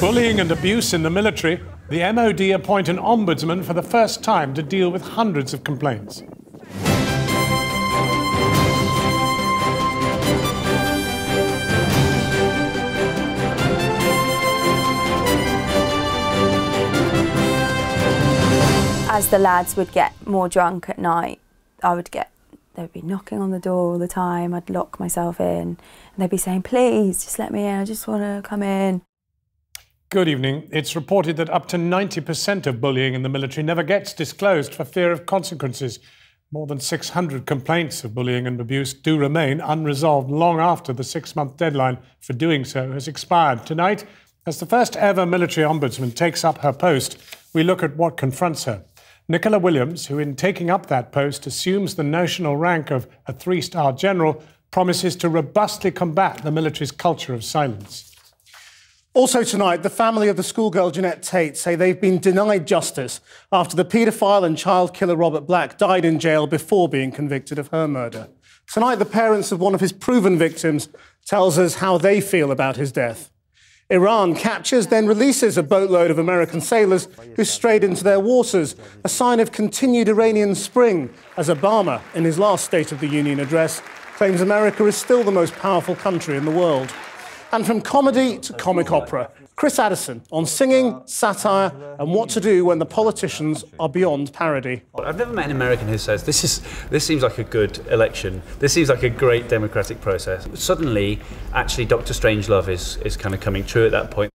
Bullying and abuse in the military. The MOD appoint an ombudsman for the first time to deal with hundreds of complaints. As the lads would get more drunk at night, they'd be knocking on the door all the time. I'd lock myself in and they'd be saying, please, just let me in, I just want to come in. Good evening. It's reported that up to 90% of bullying in the military never gets disclosed for fear of consequences. More than 600 complaints of bullying and abuse do remain unresolved long after the 6-month deadline for doing so has expired. Tonight, as the first ever military ombudsman takes up her post, we look at what confronts her. Nicola Williams, who in taking up that post assumes the notional rank of a 3-star general, promises to robustly combat the military's culture of silence. Also tonight, the family of the schoolgirl Jeanette Tate say they've been denied justice after the paedophile and child killer Robert Black died in jail before being convicted of her murder. Tonight, the parents of one of his proven victims tells us how they feel about his death. Iran captures, then releases a boatload of American sailors who strayed into their waters, a sign of continued Iranian spring, as Obama, in his last State of the Union address, claims America is still the most powerful country in the world. And from comedy to comic opera, Chris Addison on singing, satire, and what to do when the politicians are beyond parody. I've never met an American who says, this seems like a good election, this seems like a great democratic process. Suddenly, actually, Dr. Strangelove is kind of coming true at that point.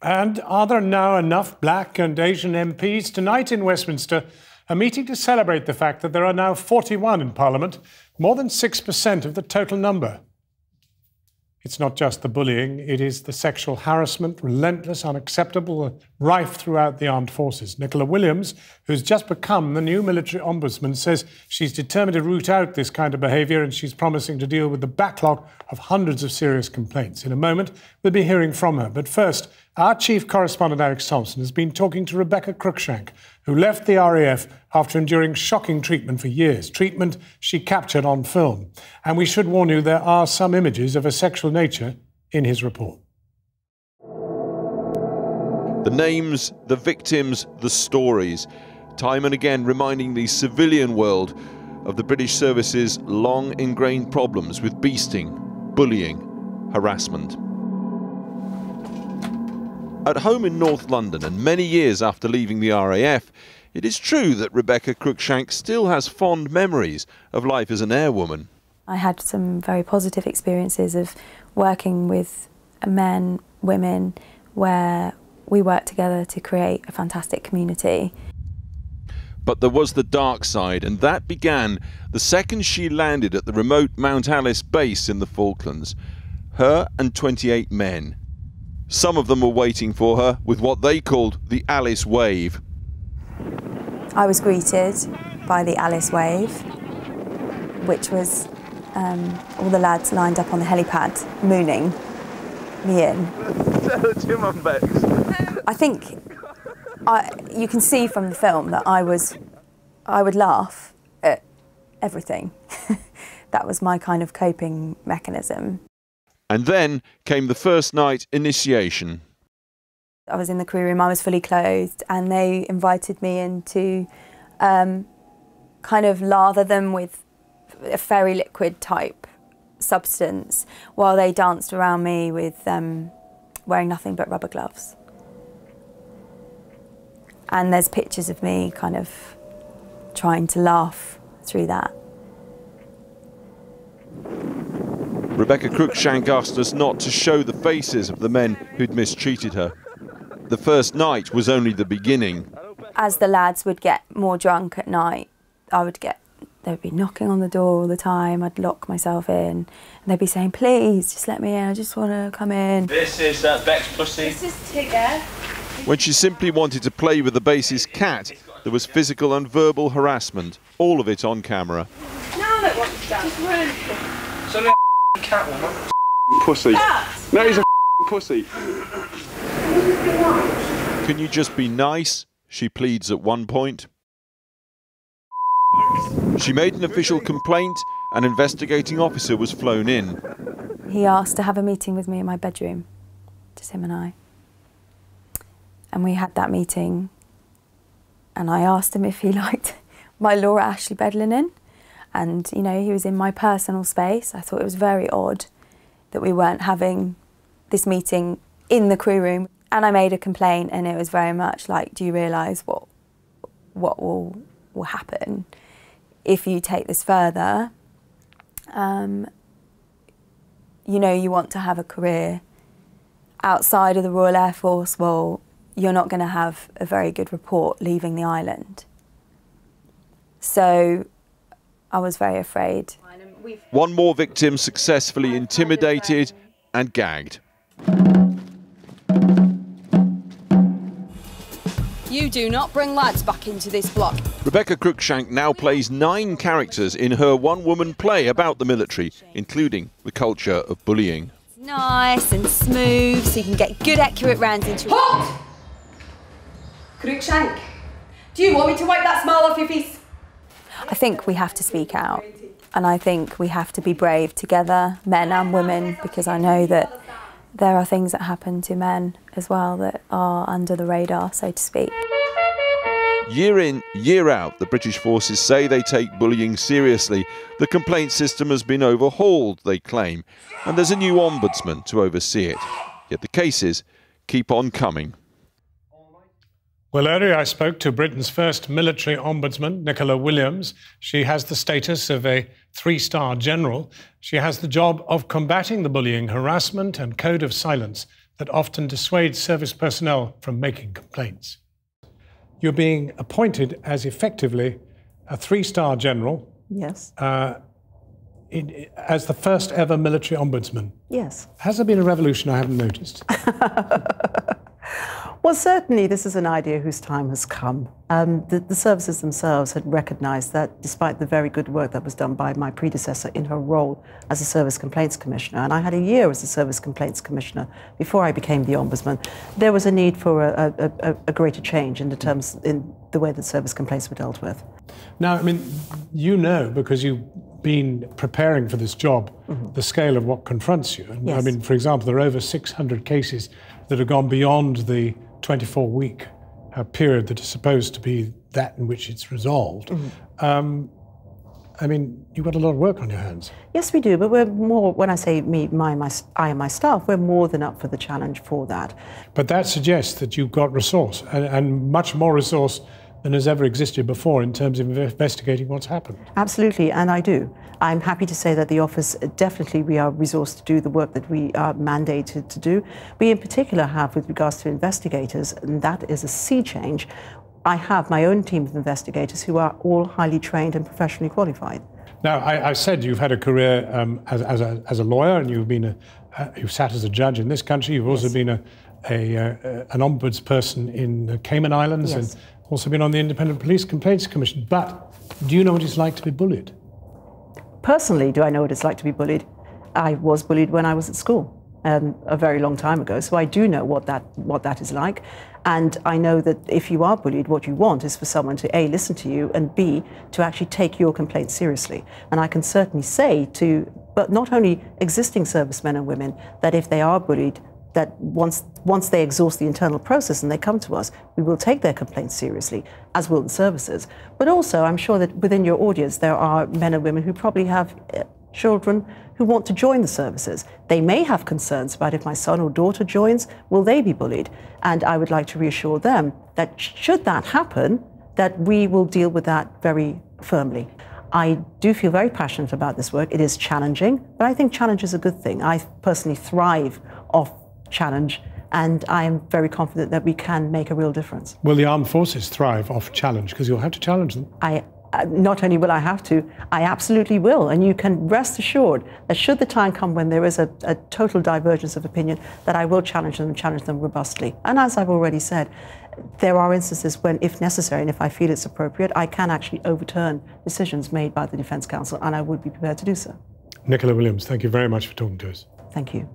And are there now enough black and Asian MPs? Tonight in Westminster, a meeting to celebrate the fact that there are now 41 in Parliament, more than 6% of the total number. It's not just the bullying, it is the sexual harassment, relentless, unacceptable, and rife throughout the armed forces. Nicola Williams, who's just become the new military ombudsman, says she's determined to root out this kind of behaviour and she's promising to deal with the backlog of hundreds of serious complaints. In a moment, we'll be hearing from her. But first, our chief correspondent, Alex Thompson, has been talking to Rebecca Crookshank, who left the RAF after enduring shocking treatment for years, treatment she captured on film. And we should warn you, there are some images of a sexual nature in his report. The names, the victims, the stories, time and again reminding the civilian world of the British service's long ingrained problems with beasting, bullying, harassment. At home in North London and many years after leaving the RAF, it is true that Rebecca Crookshank still has fond memories of life as an airwoman. I had some very positive experiences of working with men, women, where we worked together to create a fantastic community. But there was the dark side, and that began the second she landed at the remote Mount Alice base in the Falklands. Her and 28 men. Some of them were waiting for her with what they called the Alice Wave. I was greeted by the Alice Wave, which was all the lads lined up on the helipad, mooning me in. I think you can see from the film that I would laugh at everything. That was my kind of coping mechanism. And then came the first night initiation. I was in the crew room, I was fully clothed, and they invited me in to kind of lather them with a fairy liquid type substance while they danced around me with wearing nothing but rubber gloves. And there's pictures of me kind of trying to laugh through that. Rebecca Crookshank asked us not to show the faces of the men who'd mistreated her. The first night was only the beginning. As the lads would get more drunk at night, they'd be knocking on the door all the time. I'd lock myself in and they'd be saying, please, just let me in, I just want to come in. This is Beck's pussy. This is Tigger. When she simply wanted to play with the base's cat, there was physical and verbal harassment, all of it on camera. Now I know what it's done. It's only a cat woman. Pussy. No, he's a pussy. Can you just be nice? She pleads at one point. She made an official complaint. An investigating officer was flown in. He asked to have a meeting with me in my bedroom, just him and I. And we had that meeting, and I asked him if he liked my Laura Ashley bed linen. And, you know, he was in my personal space. I thought it was very odd that we weren't having this meeting in the crew room. And I made a complaint, and it was very much like, do you realise what will happen if you take this further? You know, you want to have a career outside of the Royal Air Force. Well, you're not going to have a very good report leaving the island. So I was very afraid. One more victim successfully intimidated and gagged. You do not bring lads back into this block. Rebecca Crookshank now plays 9 characters in her one-woman play about the military, including the culture of bullying. Nice and smooth, so you can get good, accurate rounds into... Halt! Crookshank, do you want me to wipe that smile off your face? I think we have to speak out, and I think we have to be brave together, men and women, because I know that there are things that happen to men as well that are under the radar, so to speak. Year in, year out, the British forces say they take bullying seriously. The complaint system has been overhauled, they claim, and there's a new ombudsman to oversee it. Yet the cases keep on coming. Well, earlier I spoke to Britain's first military ombudsman, Nicola Williams. She has the status of a 3-star general. She has the job of combating the bullying, harassment and code of silence that often dissuades service personnel from making complaints. You're being appointed as effectively a 3-star general. Yes. As the first ever military ombudsman. Yes. Has there been a revolution I haven't noticed? Well, certainly this is an idea whose time has come. The services themselves had recognised that despite the very good work that was done by my predecessor in her role as a Service Complaints Commissioner, and I had a year as a Service Complaints Commissioner before I became the Ombudsman, there was a need for a greater change in the way that service complaints were dealt with. Now, I mean, you know, because you've been preparing for this job, the scale of what confronts you. And, yes. I mean, for example, there are over 600 cases that have gone beyond the 24-week period that is supposed to be that in which it's resolved. I mean, you've got a lot of work on your hands. Yes, we do, but we're more, when I say me, I and my staff, we're more than up for the challenge for that. But that suggests that you've got resource, and much more resource than has ever existed before in terms of investigating what's happened. Absolutely, and I do. I'm happy to say that the office, definitely we are resourced to do the work that we are mandated to do. We in particular have, with regards to investigators, and that is a sea change, I have my own team of investigators who are all highly trained and professionally qualified. Now, I said you've had a career as a lawyer, and you've sat as a judge in this country. You've also been an ombudsperson in the Cayman Islands, yes. and also been on the Independent Police Complaints Commission. But do you know what it's like to be bullied? Personally, do I know what it's like to be bullied? I was bullied when I was at school, a very long time ago, so I do know what that is like. And I know that if you are bullied, what you want is for someone to A, listen to you, and B, to actually take your complaint seriously. And I can certainly say to, but not only existing servicemen and women, that if they are bullied, that once they exhaust the internal process and they come to us, we will take their complaints seriously, as will the services. But also, I'm sure that within your audience, there are men and women who probably have children who want to join the services. They may have concerns about if my son or daughter joins, will they be bullied? And I would like to reassure them that should that happen, that we will deal with that very firmly. I do feel very passionate about this work. It is challenging, but I think challenge is a good thing. I personally thrive off challenge, and I am very confident that we can make a real difference. Will the armed forces thrive off challenge? Because you'll have to challenge them. Not only will I have to, I absolutely will. And you can rest assured that should the time come when there is a total divergence of opinion, that I will challenge them and challenge them robustly. And as I've already said, there are instances when, if necessary, and if I feel it's appropriate, I can actually overturn decisions made by the Defence Council, and I would be prepared to do so. Nicola Williams, thank you very much for talking to us. Thank you.